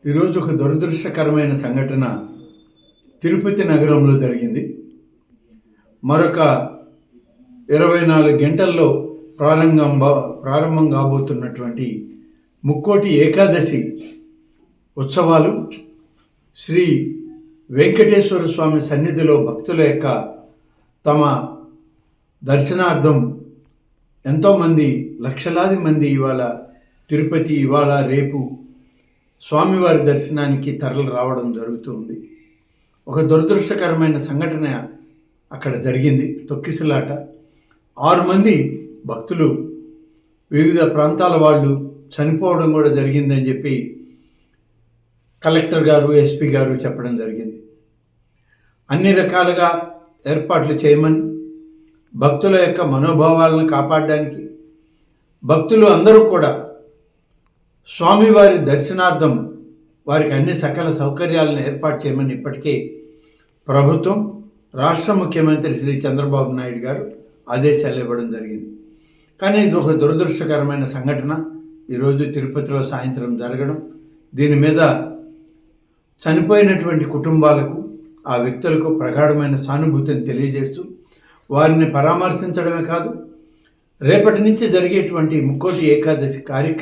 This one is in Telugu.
ఈరోజు ఒక దురదృష్టకరమైన సంఘటన తిరుపతి నగరంలో జరిగింది. మరొక 24 గంటల్లో ప్రారంభం కాబోతున్నటువంటి ముక్కోటి ఏకాదశి ఉత్సవాలు శ్రీ వెంకటేశ్వర స్వామి సన్నిధిలో భక్తుల యొక్క తమ దర్శనార్థం ఎంతోమంది లక్షలాది మంది ఇవాళ తిరుపతి ఇవాళ రేపు స్వామివారి దర్శనానికి తరలి రావడం జరుగుతుంది. ఒక దురదృష్టకరమైన సంఘటన అక్కడ జరిగింది. తొక్కిసలాట 6 మంది భక్తులు వివిధ ప్రాంతాల వాళ్ళు చనిపోవడం కూడా జరిగిందని చెప్పి కలెక్టర్ గారు, ఎస్పీ గారు చెప్పడం జరిగింది. అన్ని రకాలుగా ఏర్పాట్లు చేయమని, భక్తుల యొక్క మనోభావాలను కాపాడడానికి భక్తులు అందరూ కూడా స్వామివారి దర్శనార్థం వారికి అన్ని సకల సౌకర్యాలను ఏర్పాటు చేయమని ఇప్పటికే ప్రభుత్వం, రాష్ట్ర ముఖ్యమంత్రి శ్రీ చంద్రబాబు నాయుడు గారు ఆదేశాలు ఇవ్వడం జరిగింది. కానీ ఇది ఒక దురదృష్టకరమైన సంఘటన ఈరోజు తిరుపతిలో సాయంత్రం జరగడం, దీని మీద చనిపోయినటువంటి కుటుంబాలకు, ఆ వ్యక్తులకు ప్రగాఢమైన సానుభూతిని తెలియజేస్తూ వారిని పరామర్శించడమే కాదు, రేపటి నుంచి జరిగేటువంటి ముక్కోటి ఏకాదశి కార్యక్రమం